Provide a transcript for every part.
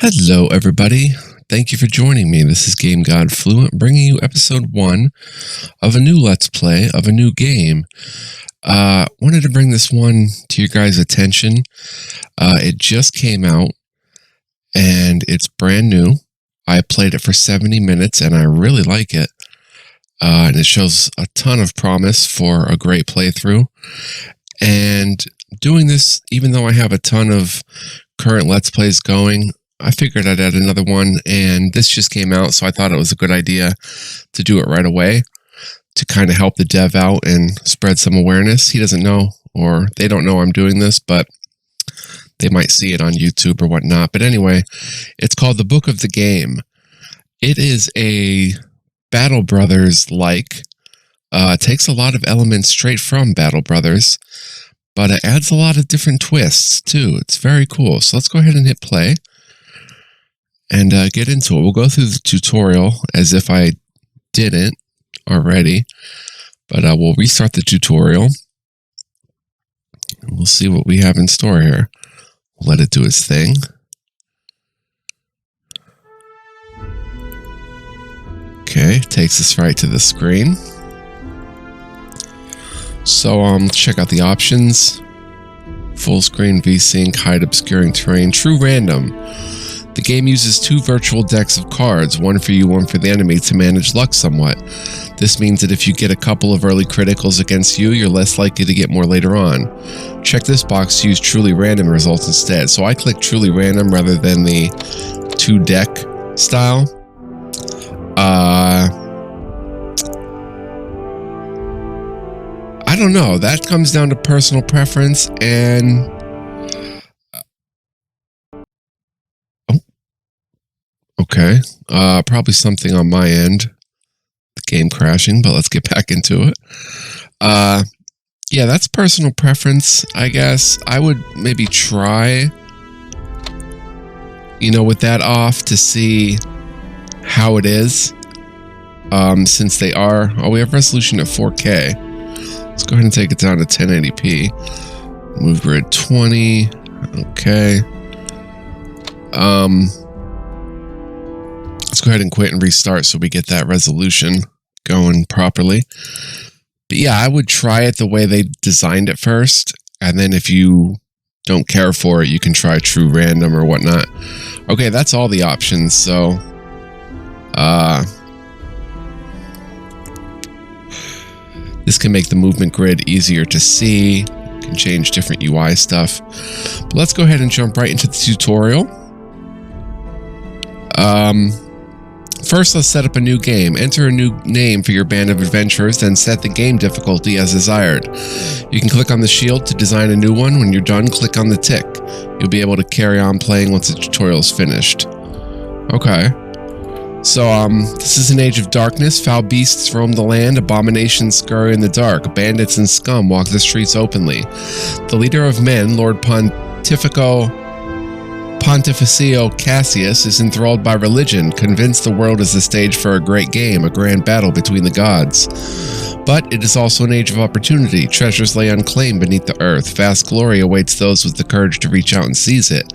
Hello, everybody. Thank you for joining me. This is Game God Fluent, bringing you episode 1 of a new Let's Play of a new game. Wanted to bring this one to your guys' attention. It just came out, and it's brand new. I played it for 70 minutes, and I really like it. And it shows a ton of promise for a great playthrough. And doing this, even though I have a ton of current Let's Plays going, I figured I'd add another one, and this just came out, so I thought it was a good idea to do it right away to kind of help the dev out and spread some awareness. He doesn't know, or they don't know I'm doing this, but they might see it on YouTube or whatnot. But anyway, it's called The Book of the Game. It is a Battle Brothers-like. Takes a lot of elements straight from Battle Brothers, but it adds a lot of different twists, too. It's very cool. So let's go ahead and hit play and get into it. We'll go through the tutorial as if I didn't already, but we'll restart the tutorial and we'll see what we have in store here. We'll let it do its thing. Okay, takes us right to the screen. So let's check out the options. Full screen, VSync, hide obscuring terrain, true random. The game uses 2 virtual decks of cards, one for you, one for the enemy, to manage luck somewhat. This means that if you get a couple of early criticals against you, you're less likely to get more later on. Check this box to use truly random results instead. So I click truly random rather than the 2-deck style. I don't know. That comes down to personal preference and... Okay, probably something on my end, the game crashing, but let's get back into it. Yeah, that's personal preference, I guess. I would maybe try, with that off to see how it is, since they are, we have resolution at 4K. Let's go ahead and take it down to 1080p. Move grid 20, okay. Let's go ahead and quit and restart so we get that resolution going properly. But yeah, I would try it the way they designed it first. And then if you don't care for it, you can try true random or whatnot. Okay, that's all the options. So, this can make the movement grid easier to see. You can change different UI stuff. But let's go ahead and jump right into the tutorial. First, let's set up a new game. Enter a new name for your band of adventurers, then set the game difficulty as desired. You can click on the shield to design a new one. When you're done, click on the tick. You'll be able to carry on playing once the tutorial is finished. Okay. So, this is an age of darkness. Foul beasts roam the land. Abominations scurry in the dark. Bandits and scum walk the streets openly. The leader of men, Lord Pontificio Cassius, is enthralled by religion, convinced the world is the stage for a great game, a grand battle between the gods. But it is also an age of opportunity. Treasures lay unclaimed beneath the earth. Vast glory awaits those with the courage to reach out and seize it.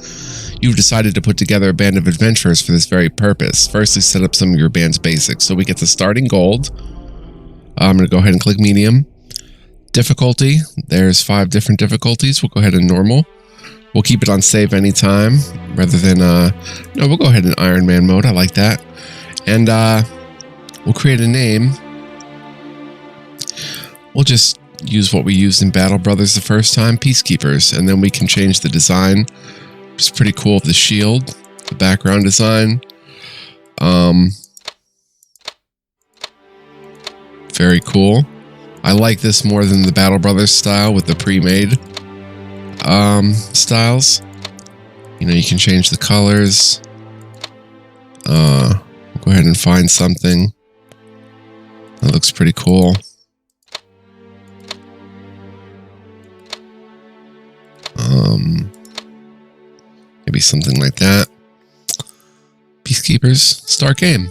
You've decided to put together a band of adventurers for this very purpose. Firstly, set up some of your band's basics. So we get the starting gold. I'm going to go ahead and click medium. Difficulty. There's 5 different difficulties. We'll go ahead and normal. We'll keep it on save anytime, rather than, no, we'll go ahead in Iron Man mode. I like that. And we'll create a name. We'll just use what we used in Battle Brothers the first time, Peacekeepers. And then we can change the design. It's pretty cool. The shield, the background design. Very cool. I like this more than the Battle Brothers style with the pre-made styles. You can change the colors. We'll go ahead and find something that looks pretty cool. Maybe something like that. Peacekeepers, start game.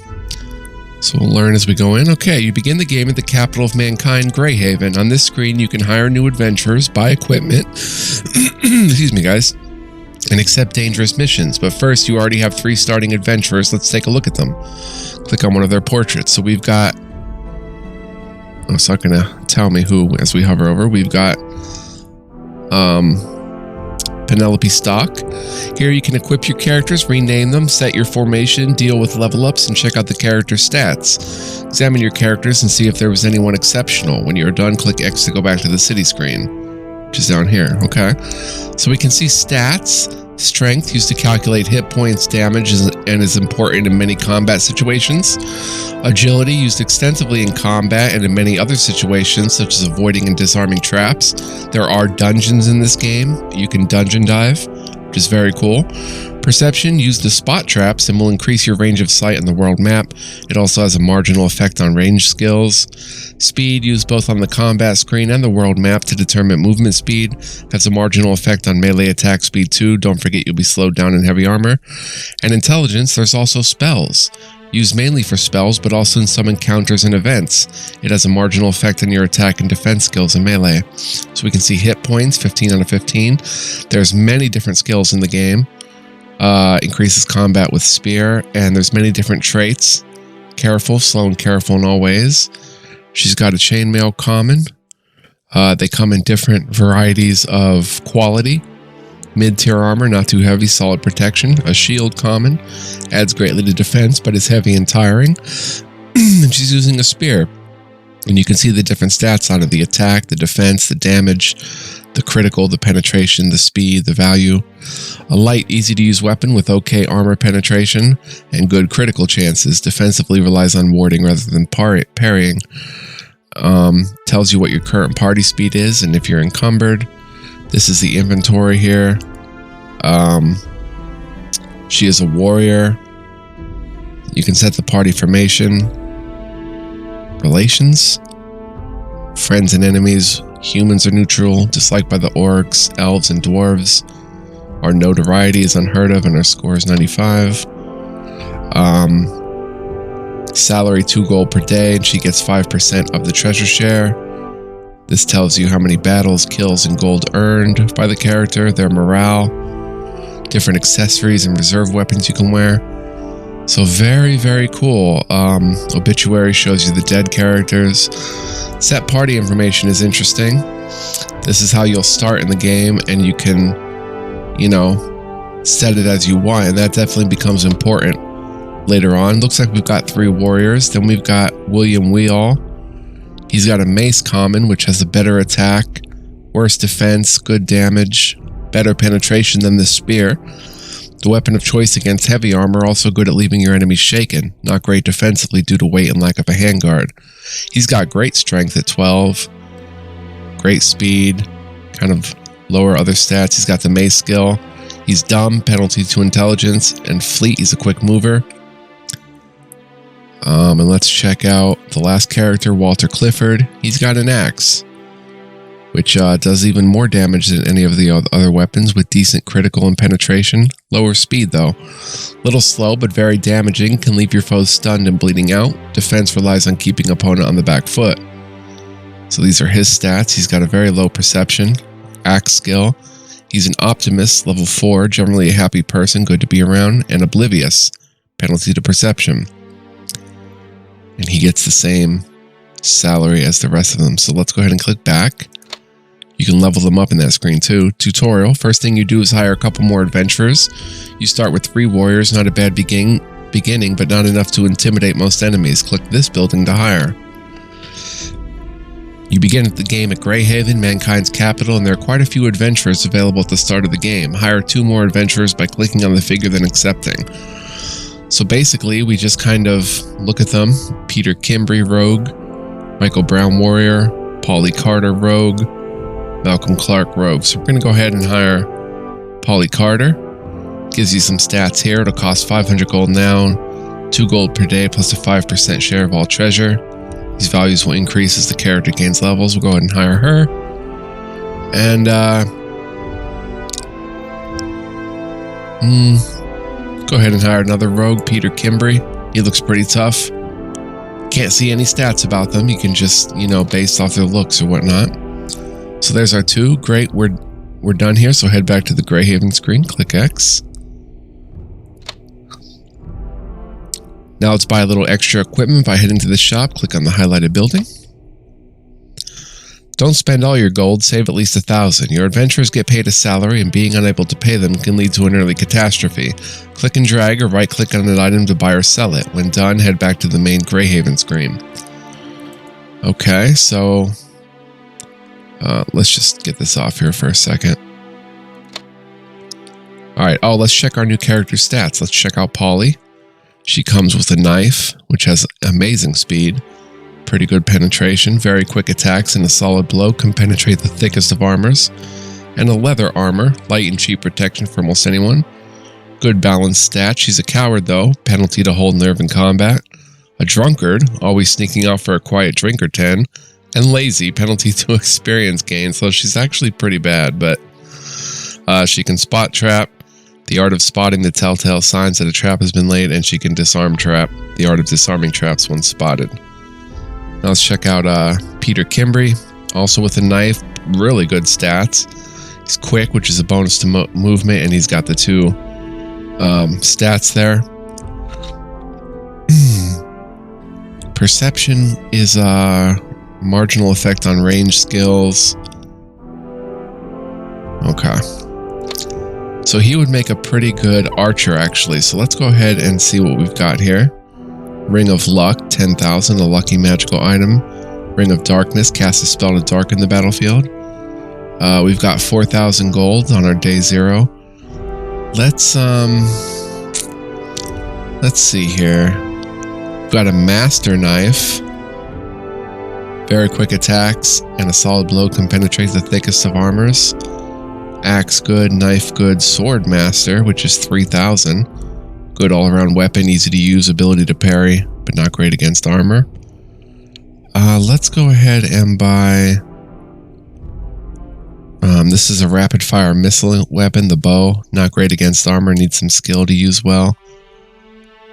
So we'll learn as we go in. Okay, you begin the game at the capital of mankind, Greyhaven. On this screen, you can hire new adventurers, buy equipment. Excuse me, guys. and accept dangerous missions. But first, you already have 3 starting adventurers. Let's take a look at them. Click on one of their portraits. So we've got, it's not going to tell me who as we hover over. We've got Penelope Stock. Here you can equip your characters, rename them, set your formation, deal with level ups, and check out the character stats. Examine your characters and see if there was anyone exceptional. When you're done, click X to go back to the city screen, which is down here. Okay, so we can see stats. Strength, used to calculate hit points, damage, and is important in many combat situations. Agility, used extensively in combat and in many other situations, such as avoiding and disarming traps. There are dungeons in this game. You can dungeon dive, which is very cool. Perception, used to spot traps and will increase your range of sight on the world map. It also has a marginal effect on range skills. Speed, used both on the combat screen and the world map to determine movement speed, has a marginal effect on melee attack speed too. Don't forget you'll be slowed down in heavy armor. And intelligence, there's also spells. Used mainly for spells, but also in some encounters and events. It has a marginal effect on your attack and defense skills in melee. So we can see hit points, 15 out of 15. There's many different skills in the game. Increases combat with spear, and there's many different traits. Careful, slow, and careful in all ways. She's got a chainmail common. They come in different varieties of quality. Mid-tier armor, not too heavy, solid protection. A shield common, adds greatly to defense, but is heavy and tiring. And she's using a spear. And you can see the different stats on it: the attack, the defense, the damage, the critical, the penetration, the speed, the value. A light, easy-to-use weapon with okay armor penetration and good critical chances. Defensively relies on warding rather than parrying. Tells you what your current party speed is and if you're encumbered. This is the inventory here. She is a warrior. You can set the party formation. Relations. Friends and enemies. Humans are neutral, disliked by the orcs, elves, and dwarves. Our notoriety is unheard of and our score is 95. Salary 2 gold per day, and she gets 5% of the treasure share. This tells you how many battles, kills, and gold earned by the character, their morale, different accessories and reserve weapons you can wear. So very, very cool. Obituary shows you the dead characters. Set party information is interesting. This is how you'll start in the game, and you can, set it as you want, and that definitely becomes important later on. Looks like we've got 3 warriors. Then we've got William Weall. He's got a mace common, which has a better attack, worse defense, good damage, better penetration than the spear. The weapon of choice against heavy armor, also good at leaving your enemies shaken. Not great defensively due to weight and lack of a handguard. He's got great strength at 12. Great speed, kind of lower other stats. He's got the mace skill. He's dumb, penalty to intelligence, and fleet, he's a quick mover. And let's check out the last character, Walter Clifford. He's got an axe, which does even more damage than any of the other weapons with decent critical and penetration. Lower speed though. Little slow but very damaging, can leave your foes stunned and bleeding out. Defense relies on keeping opponent on the back foot. So these are his stats. He's got a very low perception. Axe skill. He's an optimist, level 4, generally a happy person, good to be around, and oblivious, penalty to perception. And he gets the same salary as the rest of them. So let's go ahead and click back. You can level them up in that screen too. Tutorial. First thing you do is hire a couple more adventurers. You start with 3 warriors, not a bad beginning, but not enough to intimidate most enemies. Click this building to hire. You begin the game at Greyhaven, mankind's capital, and there are quite a few adventurers available at the start of the game. Hire 2 more adventurers by clicking on the figure then accepting. So basically, we just kind of look at them. Peter Kimbry, Rogue. Michael Brown, Warrior. Paulie Carter, Rogue. Malcolm Clark, Rogue. So we're going to go ahead and hire Paulie Carter. Gives you some stats here. It'll cost 500 gold now, 2 gold per day, plus a 5% share of all treasure. These values will increase as the character gains levels. We'll go ahead and hire her. And, go ahead and hire another rogue, Peter Kimbry. He looks pretty tough. Can't see any stats about them. You can just, based off their looks or whatnot. So there's our 2. Great. We're we're done here, so head back to the Greyhaven screen, click X. Now let's buy a little extra equipment by heading to the shop, click on the highlighted building. Don't spend all your gold, save at least 1,000. Your adventurers get paid a salary, and being unable to pay them can lead to an early catastrophe. Click and drag or right-click on an item to buy or sell it. When done, head back to the main Greyhaven screen. Okay, so let's just get this off here for a second. Alright, let's check our new character stats. Let's check out Polly. She comes with a knife, which has amazing speed. Pretty good penetration, very quick attacks, and a solid blow can penetrate the thickest of armors. And a leather armor, light and cheap protection for almost anyone. Good balanced stat. She's a coward though, penalty to hold nerve in combat. A drunkard, always sneaking out for a quiet drink or 10. And lazy, penalty to experience gain, so she's actually pretty bad, but she can spot trap, the art of spotting the telltale signs that a trap has been laid, and she can disarm trap, the art of disarming traps when spotted. Now let's check out Peter Kimbry, also with a knife, really good stats. He's quick, which is a bonus to movement, and he's got the 2 stats there. Perception is a marginal effect on range skills. Okay. So he would make a pretty good archer, actually. So let's go ahead and see what we've got here. Ring of Luck, 10,000, a lucky magical item. Ring of Darkness, cast a spell to darken the battlefield. We've got 4,000 gold on our day 0. Let's see here. We've got a Master Knife. Very quick attacks, and a solid blow can penetrate the thickest of armors. Axe good, knife good, sword master, which is 3,000. Good all-around weapon, easy to use, ability to parry, but not great against armor. Let's go ahead and buy... this is a rapid-fire missile weapon, the bow. Not great against armor, needs some skill to use well.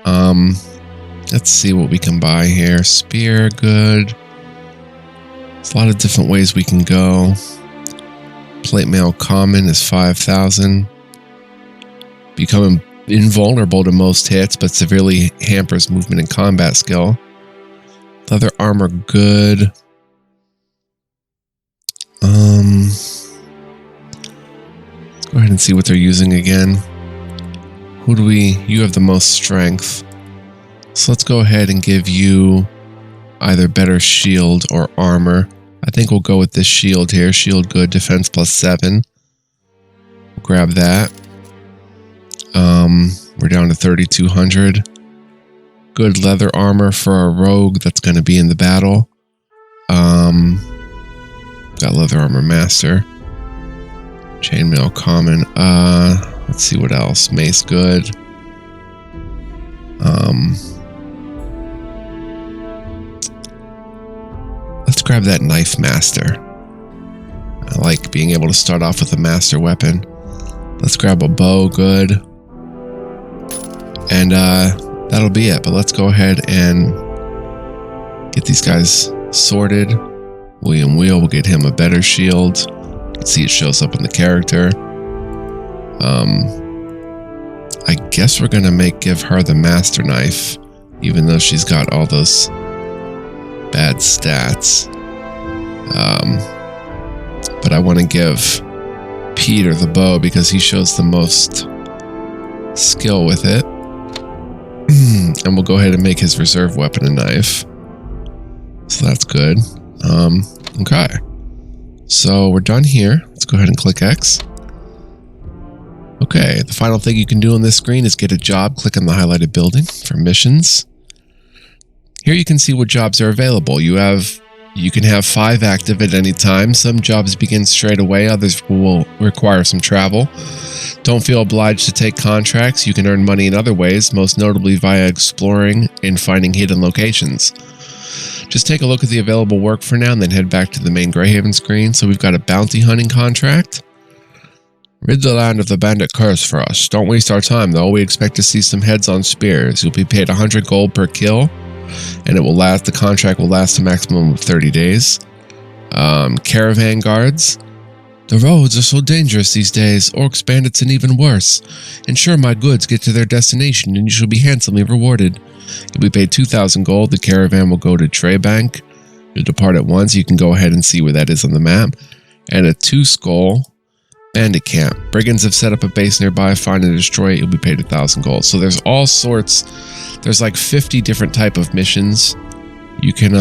Let's see what we can buy here. Spear, good. There's a lot of different ways we can go. Plate mail common is 5,000. Becoming invulnerable to most hits, but severely hampers movement and combat skill. Leather armor, good. Let's go ahead and see what they're using again. Who do we... You have the most strength. So let's go ahead and give you either better shield or armor. I think we'll go with this shield here. Shield good, defense +7. We'll grab that. We're down to 3,200. Good leather armor for a rogue that's going to be in the battle. Got leather armor master. Chainmail common. Let's see what else. Mace good. Let's grab that knife master. I like being able to start off with a master weapon. Let's grab a bow, good. And that'll be it. But let's go ahead and get these guys sorted. William Wheel, we'll get him a better shield. Let's see, it shows up in the character. I guess we're gonna give her the master knife, even though she's got all those bad stats. But I want to give Peter the bow because he shows the most skill with it. And we'll go ahead and make his reserve weapon a knife. So that's good. Okay. So we're done here. Let's go ahead and click X. Okay, the final thing you can do on this screen is get a job. Click on the highlighted building for missions. Here you can see what jobs are available. You can have 5 active at any time. Some jobs begin straight away, others will require some travel. Don't feel obliged to take contracts. You can earn money in other ways, most notably via exploring and finding hidden locations. Just take a look at the available work for now and then head back to the main Greyhaven screen. So we've got a bounty hunting contract. Rid the land of the bandit curse for us. Don't waste our time though. We expect to see some heads on spears. You'll be paid 100 gold per kill. And the contract will last a maximum of 30 days. Caravan guards. The roads are so dangerous these days. Orcs, bandits, and even worse. Ensure my goods get to their destination and you shall be handsomely rewarded. You'll be paid 2,000 gold. The caravan will go to Trebank. You'll depart at once. You can go ahead and see where that is on the map. And a 2-skull bandit camp. Brigands have set up a base nearby. Find and destroy it. You'll be paid 1,000 gold. So there's all sorts. There's like 50 different type of missions you can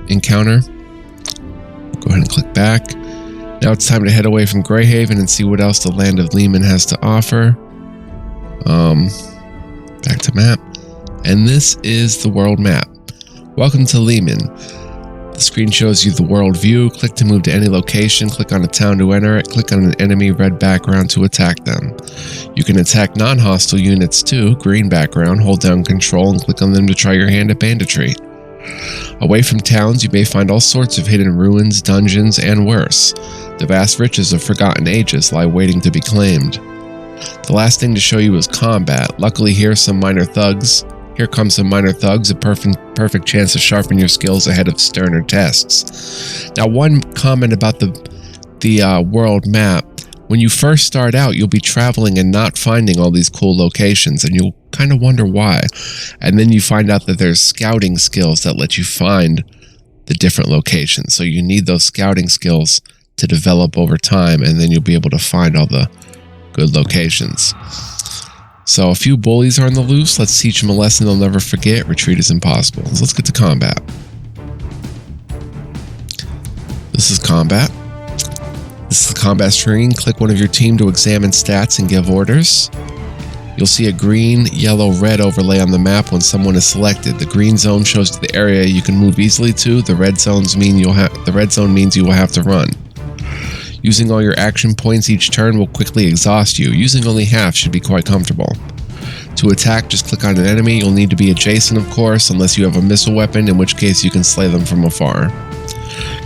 encounter. Go ahead and click back. Now it's time to head away from Greyhaven and see what else the land of Lehman has to offer. Back to map. And this is the world map. Welcome to Lehman. The screen shows you the world view. Click to move to any location. Click on a town to enter it. Click on an enemy red background to attack them. You can attack non-hostile units too. Green background. Hold down control and click on them to try your hand at banditry. Away from towns, you may find all sorts of hidden ruins, dungeons, and worse. The vast riches of forgotten ages lie waiting to be claimed. The last thing to show you is combat. Luckily here come some minor thugs, a perfect chance to sharpen your skills ahead of sterner tests. Now, one comment about the world map. When you first start out, you'll be traveling and not finding all these cool locations, and you'll kind of wonder why. And then you find out that there's scouting skills that let you find the different locations. So you need those scouting skills to develop over time, and then you'll be able to find all the good locations. So a few bullies are on the loose. Let's teach them a lesson they'll never forget. Retreat is impossible. So let's get to combat. This is combat. This is the combat screen. Click one of your team to examine stats and give orders. You'll see a green, yellow, red overlay on the map when someone is selected. The green zone shows the area you can move easily to. The red zone means you will have to run. Using all your action points each turn will quickly exhaust you. Using only half should be quite comfortable. To attack, just click on an enemy. You'll need to be adjacent, of course, unless you have a missile weapon, in which case you can slay them from afar.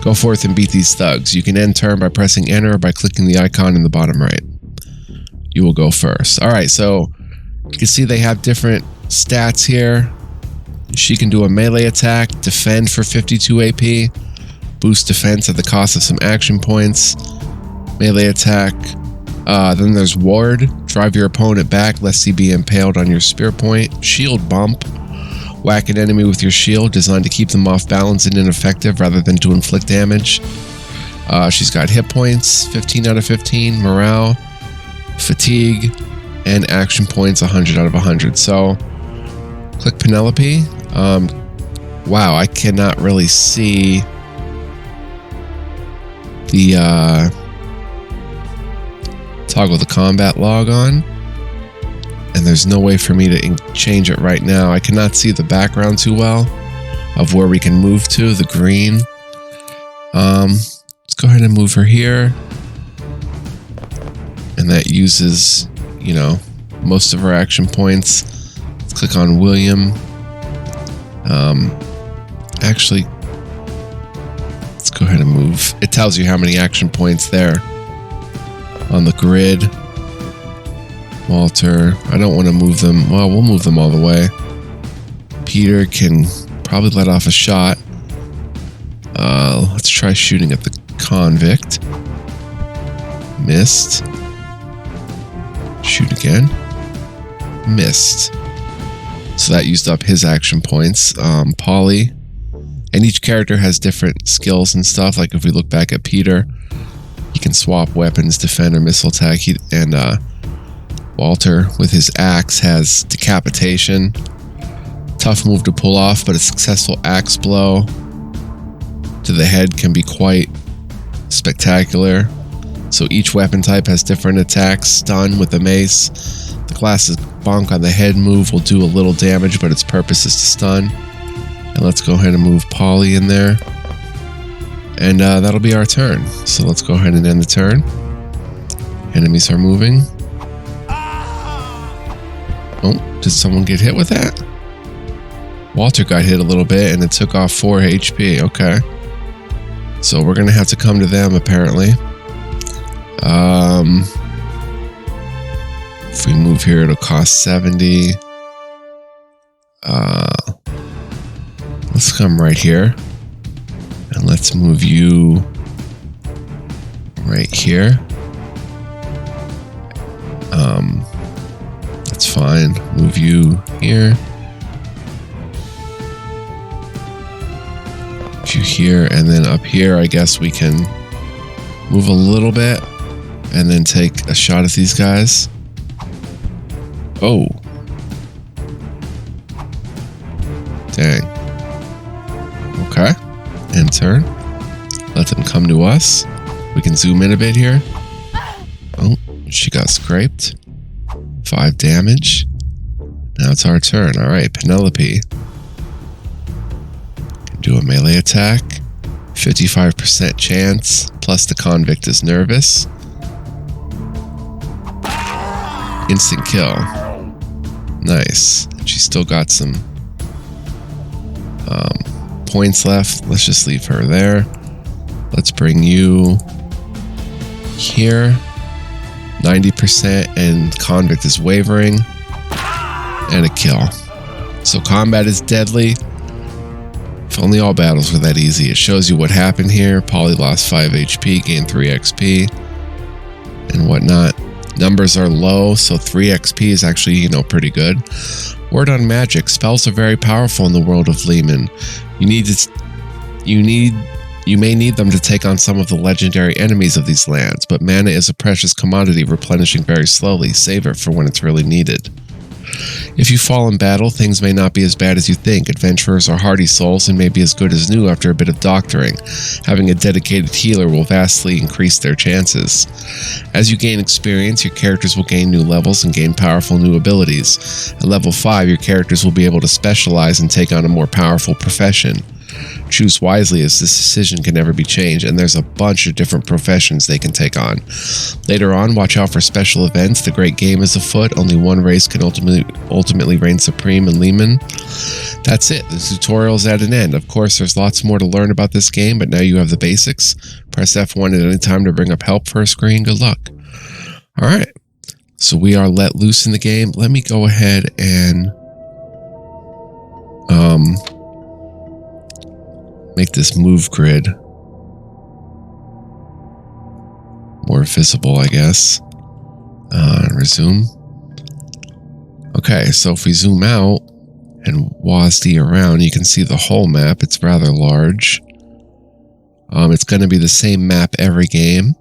Go forth and beat these thugs. You can end turn by pressing enter or by clicking the icon in the bottom right. You will go first. Alright, so you can see they have different stats here. She can do a melee attack, defend for 52 AP, boost defense at the cost of some action points, melee attack. Then there's ward, drive your opponent back lest he be impaled on your spear point, shield bump, whack an enemy with your shield, designed to keep them off balance and ineffective rather than to inflict damage. She's got hit points, 15 out of 15, morale, fatigue, and action points, 100 out of 100. So, click Penelope. Wow, I cannot really see the toggle the combat log on. And there's no way for me to change it right now. I cannot see the background too well of where we can move to, the green. Let's go ahead and move her here. And that uses, most of her action points. Let's click on William. Actually, let's go ahead and move. It tells you how many action points there on the grid. Walter, I don't want to move them. Well, we'll move them all the way. Peter can probably let off a shot. Let's try shooting at the convict. Missed. Shoot again. Missed. So that used up his action points. Polly. And each character has different skills and stuff. Like if we look back at Peter, he can swap weapons, defend or missile attack. Walter, with his axe, has decapitation. Tough move to pull off, but a successful axe blow to the head can be quite spectacular. So each weapon type has different attacks. Stun with the mace. The class's bonk on the head move will do a little damage, but its purpose is to stun. And let's go ahead and move Polly in there. And that'll be our turn. So let's go ahead and end the turn. Enemies are moving. Oh, did someone get hit with that? Walter got hit a little bit and it took off 4 HP. Okay. So we're going to have to come to them apparently. If we move here, it'll cost 70. Let's come right here. And let's move you right here. fine. Move you here. Move you here, and then up here, I guess we can move a little bit and then take a shot at these guys. Oh. Dang. Okay. And turn. Let them come to us. We can zoom in a bit here. Oh, she got scraped. 5 damage. Now it's our turn. Alright, Penelope. Can do a melee attack. 55% chance. Plus the convict is nervous. Instant kill. Nice. She's still got some points left. Let's just leave her there. Let's bring you here. 90% and convict is wavering. And a kill. So combat is deadly. If only all battles were that easy. It shows you what happened here. Polly lost 5 HP, gained 3 XP, and whatnot. Numbers are low, so 3 XP is actually, you know, pretty good. Word on magic. Spells are very powerful in the world of Lehman. You may need them to take on some of the legendary enemies of these lands, but mana is a precious commodity, replenishing very slowly. Save it for when it's really needed. If you fall in battle, things may not be as bad as you think. Adventurers are hardy souls and may be as good as new after a bit of doctoring. Having a dedicated healer will vastly increase their chances. As you gain experience, your characters will gain new levels and gain powerful new abilities. At level 5, your characters will be able to specialize and take on a more powerful profession. Choose wisely, as this decision can never be changed, and there's a bunch of different professions they can take on. Later on, watch out for special events. The great game is afoot. Only one race can ultimately reign supreme in Lehman. That's it. The tutorial is at an end. Of course, there's lots more to learn about this game, but now you have the basics. Press F1 at any time to bring up help for a screen. Good luck. Alright, so we are let loose in the game. Let me go ahead and make this move grid more visible, I guess. Resume. Okay, so if we zoom out and WASD around, you can see the whole map. It's rather large. It's going to be the same map every game.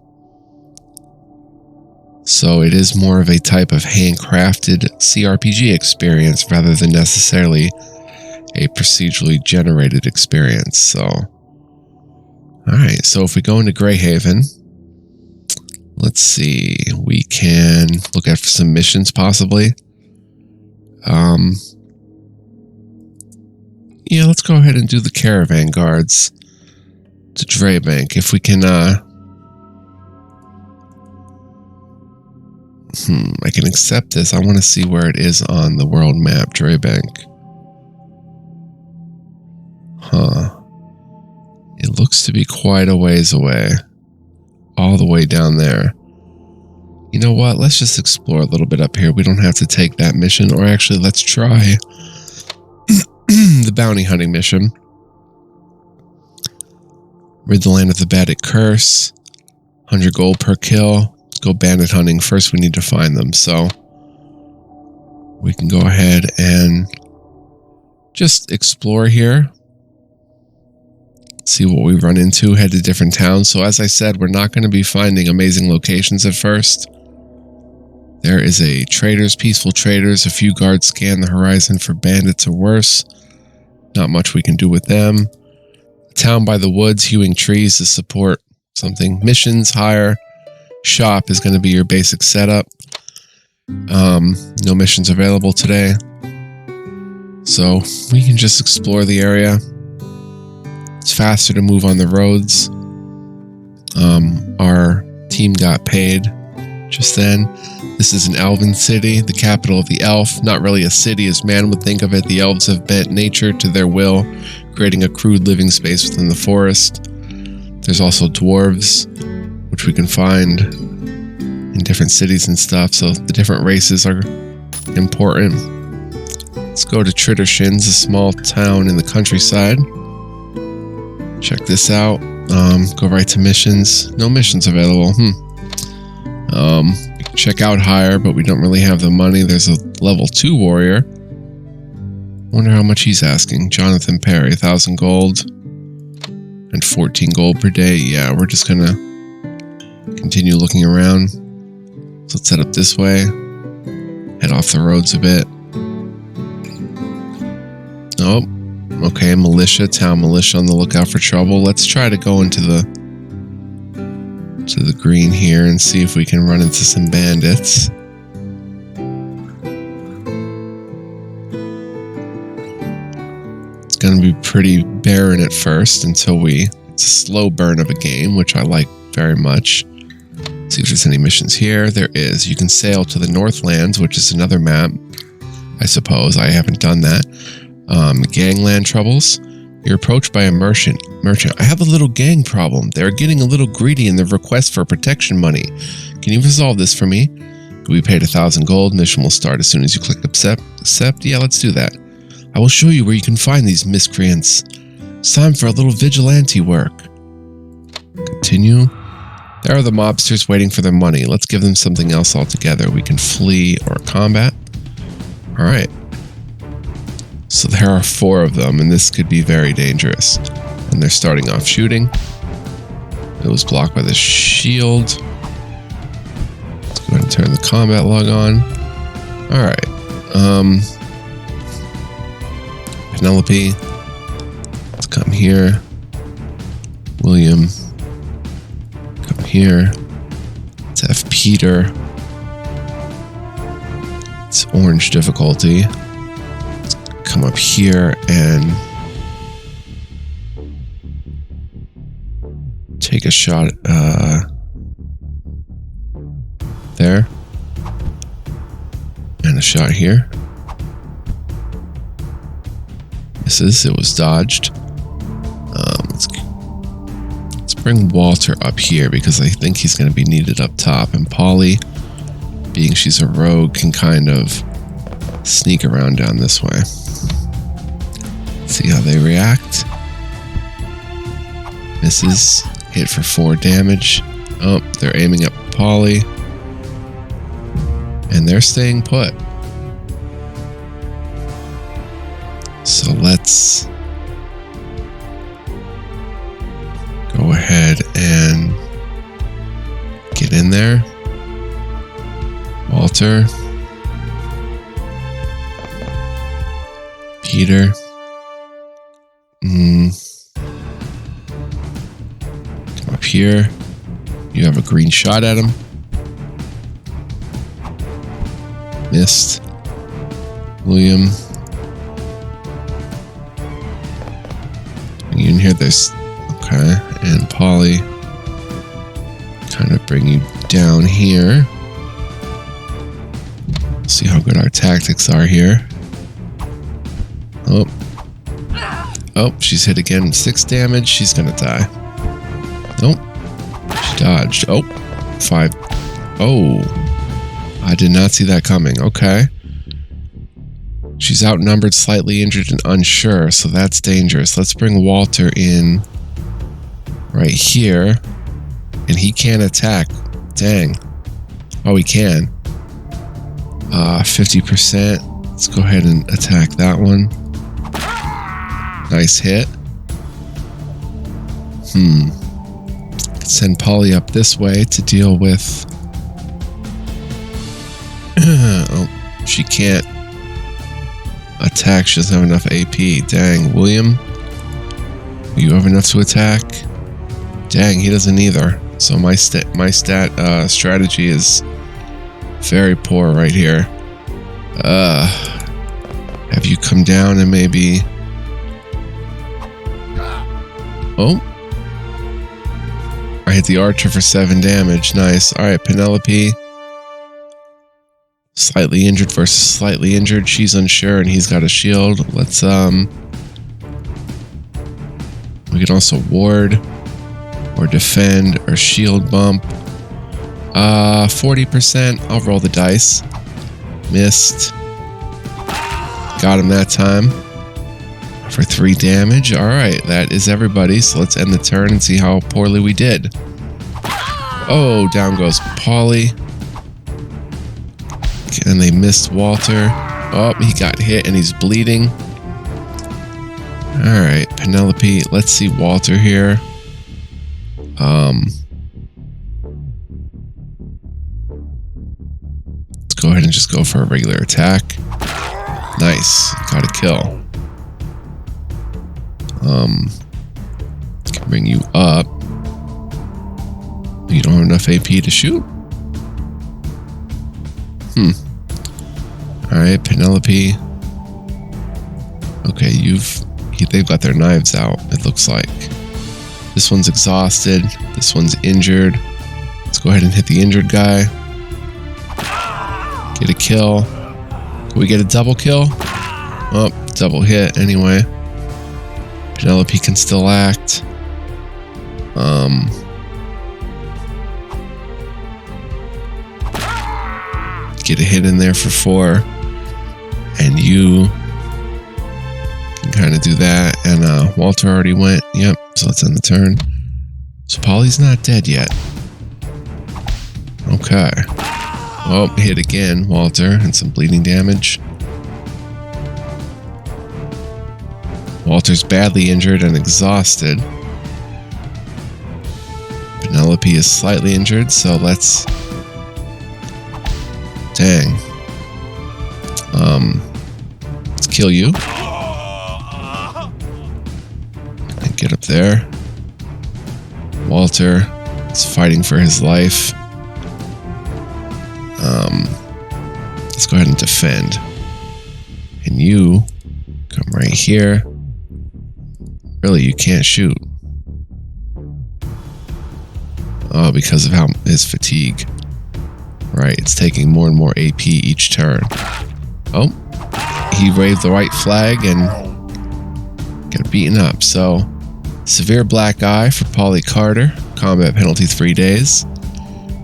So it is more of a type of handcrafted CRPG experience rather than necessarily a procedurally generated experience. So, alright, so if we go into Greyhaven, let's see, we can look at some missions possibly. Yeah, let's go ahead and do the caravan guards to Draybank. If we can, I can accept this. I want to see where it is on the world map, Draybank. It looks to be quite a ways away. All the way down there. You know what? Let's just explore a little bit up here. We don't have to take that mission. Or actually, let's try the bounty hunting mission. Rid the land of the bandit curse. 100 gold per kill. Let's go bandit hunting. First, we need to find them. So, we can go ahead and just explore here. See what we run into, head to different towns. So as I said, we're not going to be finding amazing locations at first. There is a traders, peaceful traders. A few guards scan the horizon for bandits or worse. Not much we can do with them. A town by the woods, hewing trees to support something. Missions, hire, shop is going to be your basic setup. No missions available today. So we can just explore the area. It's faster to move on the roads. Our team got paid just then. This is an elven city, the capital of the elf. Not really a city as man would think of it. The elves have bent nature to their will, creating a crude living space within the forest. There's also dwarves, which we can find in different cities and stuff. So the different races are important. Let's go to Trittershin's, a small town in the countryside. Check this out. Go right to missions. No missions available. Check out hire, but we don't really have the money. There's a level 2 warrior. Wonder how much he's asking. Jonathan Perry, 1,000 gold and 14 gold per day. Yeah, we're just gonna continue looking around. So let's head up this way. Head off the roads a bit. Oh, okay, militia, town militia on the lookout for trouble. Let's try to go into the green here and see if we can run into some bandits. It's going to be pretty barren at first until it's a slow burn of a game, which I like very much. See if there's any missions here. There is. You can sail to the Northlands, which is another map, I suppose. I haven't done that. Gangland troubles. You're approached by a merchant. I have a little gang problem. They're getting a little greedy in their request for protection money. Can you resolve this for me? We paid 1,000 gold. Mission will start as soon as you click accept. Yeah, let's do that. I will show you where you can find these miscreants. It's time for a little vigilante work. Continue. There are the mobsters waiting for their money. Let's give them something else altogether. We can flee or combat. All right. So there are 4 of them, and this could be very dangerous. And they're starting off shooting. It was blocked by the shield. Let's go ahead and turn the combat log on. All right. Penelope. Let's come here. William. Come here. Let's have Peter. It's orange difficulty. Let's come up here and take a shot there. And a shot here. Misses. It was dodged. Let's bring Walter up here because I think he's going to be needed up top. And Polly, being she's a rogue, can kind of sneak around down this way. See how they react. Misses. Hit for 4 damage. Oh, they're aiming at Polly. And they're staying put. So let's go ahead and get in there. Walter. Peter. Come up here. You have a green shot at him. Missed. William. You can hear this. Okay. And Polly. Kind of bring you down here. See how good our tactics are here. Oh. Oh, she's hit again. 6 damage. She's gonna die. Nope. She dodged. Oh. 5. Oh. I did not see that coming. Okay. She's outnumbered, slightly injured, and unsure, so that's dangerous. Let's bring Walter in right here. And he can't attack. Dang. Oh, he can. 50%. Let's go ahead and attack that one. Nice hit. Send Polly up this way to deal with... oh, she can't attack. She doesn't have enough AP. Dang. William, you have enough to attack? Dang, he doesn't either. So my strategy is very poor right here. Have you come down and maybe... Oh. I hit the archer for 7 damage. Nice. Alright, Penelope. Slightly injured versus slightly injured. She's unsure and he's got a shield. Let's, we can also ward or defend or shield bump. 40%. I'll roll the dice. Missed. Got him that time. For 3 damage. Alright, that is everybody. So let's end the turn and see how poorly we did. Oh, down goes Polly. And they missed Walter. Oh, he got hit and he's bleeding. Alright, Penelope. Let's see Walter here. Let's go ahead and just go for a regular attack. Nice. Got a kill. Can bring you up. You don't have enough AP to shoot? Alright, Penelope. Okay, they've got their knives out, it looks like. This one's exhausted. This one's injured. Let's go ahead and hit the injured guy. Get a kill. Can we get a double kill? Oh, double hit anyway. Penelope can still act. Get a hit in there for 4. And you can kind of do that. And Walter already went. Yep, so let's end the turn. So Polly's not dead yet. Okay. Oh, hit again, Walter, and some bleeding damage. Walter's badly injured and exhausted. Penelope is slightly injured, so let's... Dang. Let's kill you. And get up there. Walter is fighting for his life. Let's go ahead and defend. And you come right here. Really, you can't shoot. Oh, because of his fatigue. Right, it's taking more and more AP each turn. Oh, he waved the white flag and got beaten up. So, severe black eye for Polly Carter. Combat penalty 3 days.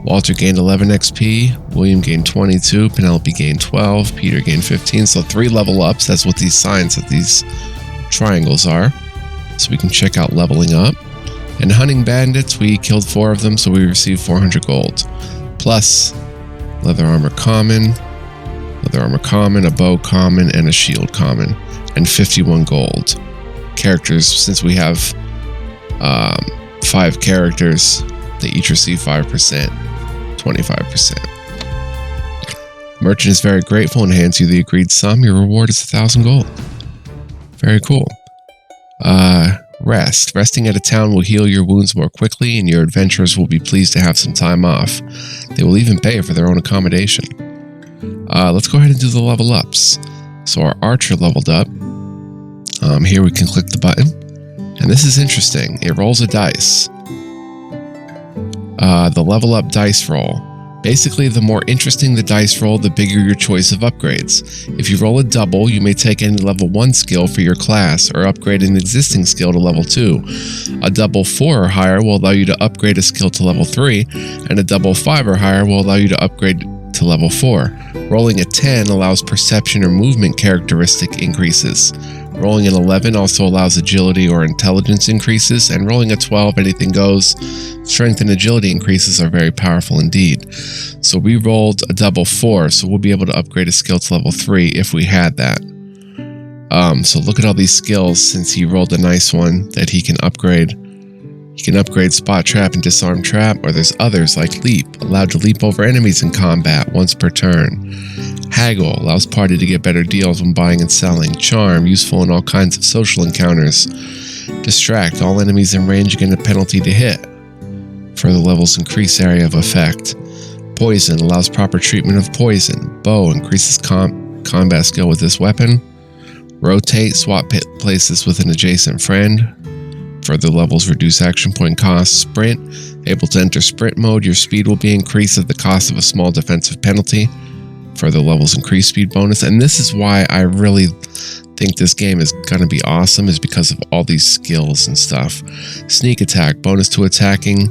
Walter gained 11 XP. William gained 22. Penelope gained 12. Peter gained 15. So 3 level ups. That's what these signs of these triangles are. So we can check out leveling up. And hunting bandits, we killed 4 of them, so we received 400 gold. Plus, leather armor common, a bow common, and a shield common. And 51 gold. Characters, since we have 5 characters, they each receive 5%, 25%. Merchant is very grateful and hands you the agreed sum. Your reward is 1,000 gold. Very cool. Rest. Resting at a town will heal your wounds more quickly, and your adventurers will be pleased to have some time off. They will even pay for their own accommodation. Let's go ahead and do the level ups. So our archer leveled up. Here we can click the button. And this is interesting. It rolls a dice. The level up dice roll. Basically, the more interesting the dice roll, the bigger your choice of upgrades. If you roll a double, you may take any level 1 skill for your class or upgrade an existing skill to level 2. A double 4 or higher will allow you to upgrade a skill to level 3, and a double 5 or higher will allow you to upgrade to level 4. Rolling a 10 allows perception or movement characteristic increases. Rolling an 11 also allows agility or intelligence increases, and rolling a 12, anything goes. Strength and agility increases are very powerful indeed. So we rolled a double 4, so we'll be able to upgrade a skill to level 3 if we had that. So look at all these skills since he rolled a nice one that he can upgrade. He can upgrade Spot Trap and Disarm Trap, or there's others like Leap, allowed to leap over enemies in combat once per turn. Haggle allows party to get better deals when buying and selling. Charm, useful in all kinds of social encounters. Distract, all enemies in range get a penalty to hit. Further levels increase area of effect. Poison allows proper treatment of poison. Bow increases combat skill with this weapon. Rotate, swap places with an adjacent friend. Further levels reduce action point cost. Sprint, able to enter sprint mode, your speed will be increased at the cost of a small defensive penalty. Further levels increase speed bonus, and this is why I really think this game is going to be awesome, is because of all these skills and stuff. Sneak attack, bonus to attacking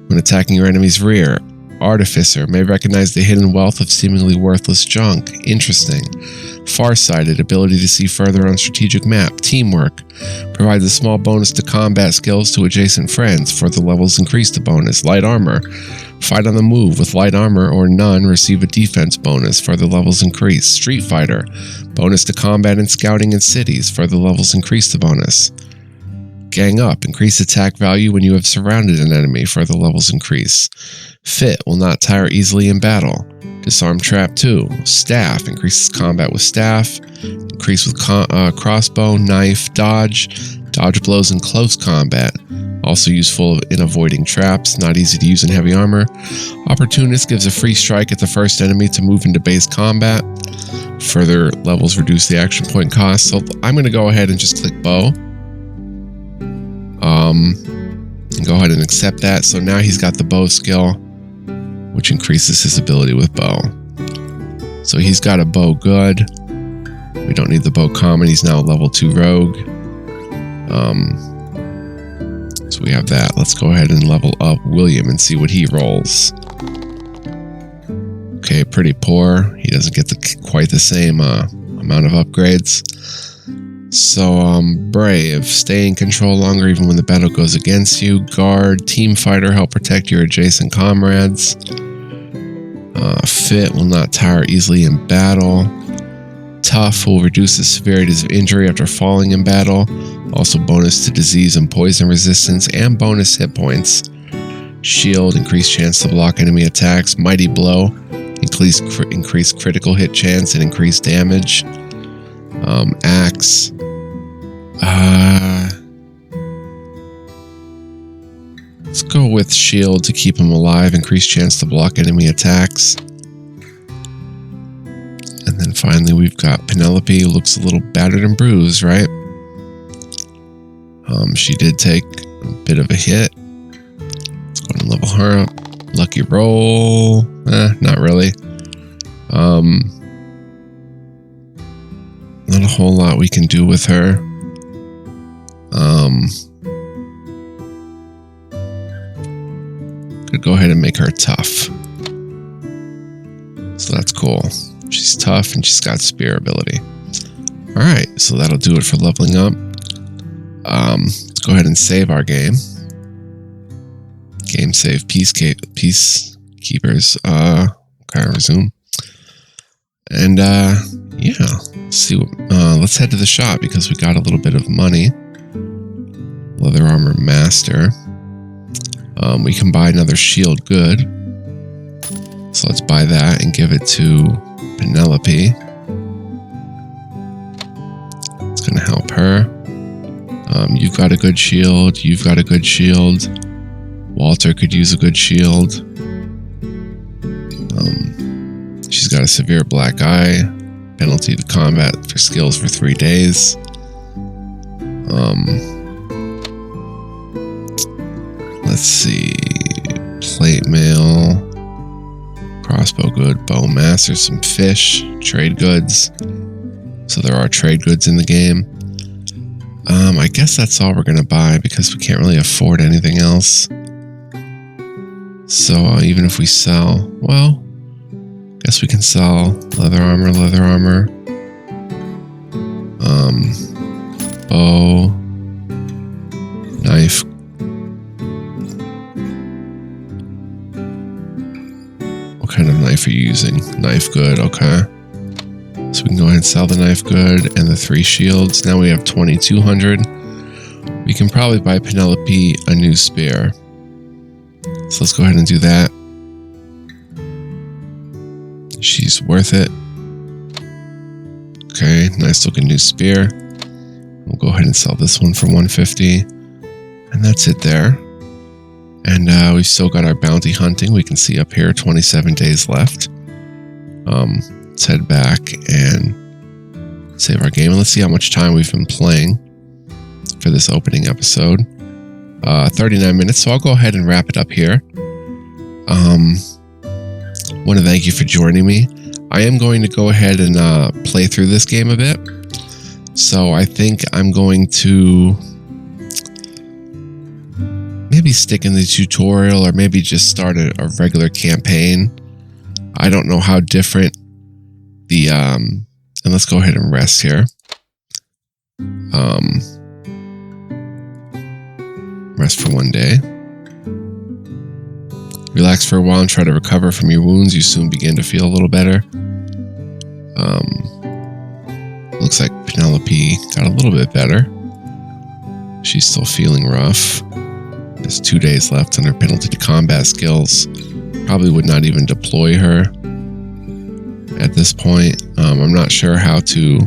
when attacking your enemy's rear. Artificer. May recognize the hidden wealth of seemingly worthless junk. Interesting. Farsighted. Ability to see further on strategic map. Teamwork. Provides a small bonus to combat skills to adjacent friends. Further levels increase the bonus. Light armor. Fight on the move. With light armor or none, receive a defense bonus. Further levels increase. Street Fighter. Bonus to combat and scouting in cities. Further levels increase the bonus. Gang Up. Increase attack value when you have surrounded an enemy. Further levels increase. Fit. Will not tire easily in battle. Disarm Trap 2. Staff. Increases combat with staff. Increase with crossbow, knife, dodge. Dodge blows in close combat. Also useful in avoiding traps. Not easy to use in heavy armor. Opportunist. Gives a free strike at the first enemy to move into base combat. Further levels reduce the action point cost. So I'm going to go ahead and just click bow. And go ahead and accept that. So now he's got the bow skill, which increases his ability with bow. So he's got a bow good. We don't need the bow common. He's now a level 2 rogue. So we have that. Let's go ahead and level up William and see what he rolls. Okay, pretty poor. He doesn't get quite the same amount of upgrades. So, Brave. Stay in control longer even when the battle goes against you. Guard. Team Fighter. Help protect your adjacent comrades. Fit. Will not tire easily in battle. Tough. Will reduce the severity of injury after falling in battle. Also bonus to disease and poison resistance and bonus hit points. Shield. Increased chance to block enemy attacks. Mighty Blow. Increased critical hit chance and increased damage. Axe. Let's go with shield to keep him alive. Increased chance to block enemy attacks. And then finally we've got Penelope. Looks a little battered and bruised, right? She did take a bit of a hit. Let's go and level her up. Lucky roll. Not really. Not a whole lot we can do with her. Could go ahead and make her tough. So that's cool. She's tough and she's got spear ability. Alright, so that'll do it for leveling up. Let's go ahead and save our game. Game save peacekeepers. Okay, resume. And yeah, see what, let's head to the shop because we got a little bit of money. Leather armor master. We can buy another shield good. So let's buy that and give it to Penelope. It's gonna help her. You've got a good shield. You've got a good shield. Walter could use a good shield. She's got a severe black eye. Penalty to combat for skills for 3 days. Let's see. Plate mail. Crossbow good. Bow master. Some fish. Trade goods. So there are trade goods in the game. I guess that's all we're going to buy because we can't really afford anything else. So even if we sell, well, guess we can sell leather armor. Bow, knife. What kind of knife are you using? Knife good, okay. So we can go ahead and sell the knife good and the 3 shields. Now we have 2,200. We can probably buy Penelope a new spear. So let's go ahead and do that. She's worth it. Okay, nice looking new spear. We'll go ahead and sell this one for 150. And that's it there. And we've still got our bounty hunting. We can see up here 27 days left. Let's head back and save our game. And let's see how much time we've been playing for this opening episode. 39 minutes, so I'll go ahead and wrap it up here. Want to thank you for joining me. I am going to go ahead and play through this game a bit. So I think I'm going to maybe stick in the tutorial or maybe just start a regular campaign. I don't know how different the, and let's go ahead and rest here. Rest for 1 day. Relax for a while and try to recover from your wounds. You soon begin to feel a little better. Looks like Penelope got a little bit better. She's still feeling rough. There's 2 days left on her penalty to combat skills. Probably would not even deploy her at this point. I'm not sure how to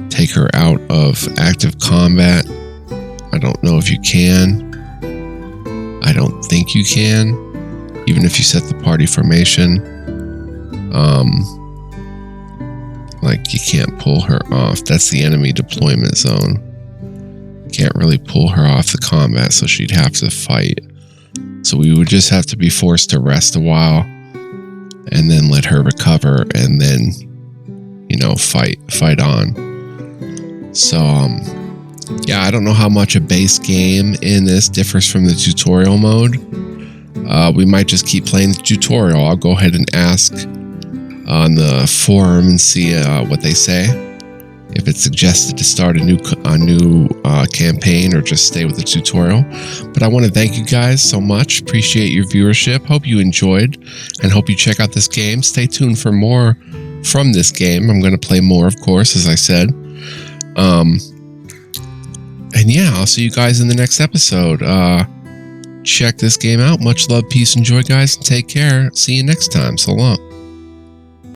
take her out of active combat. I don't know if you can. I don't think you can, even if you set the party formation. Like, you can't pull her off. That's the enemy deployment zone. Can't really pull her off the combat, so she'd have to fight. So we would just have to be forced to rest a while and then let her recover and then, you know, fight on. So, yeah, I don't know how much a base game in this differs from the tutorial mode. We might just keep playing the tutorial. I'll go ahead and ask on the forum and see what they say. If it's suggested to start a new campaign or just stay with the tutorial. But I want to thank you guys so much. Appreciate your viewership. Hope you enjoyed and hope you check out this game. Stay tuned for more from this game. I'm going to play more, of course, as I said. And yeah, I'll see you guys in the next episode. Check this game out. Much love, peace, and joy, guys, and take care. See you next time. So long.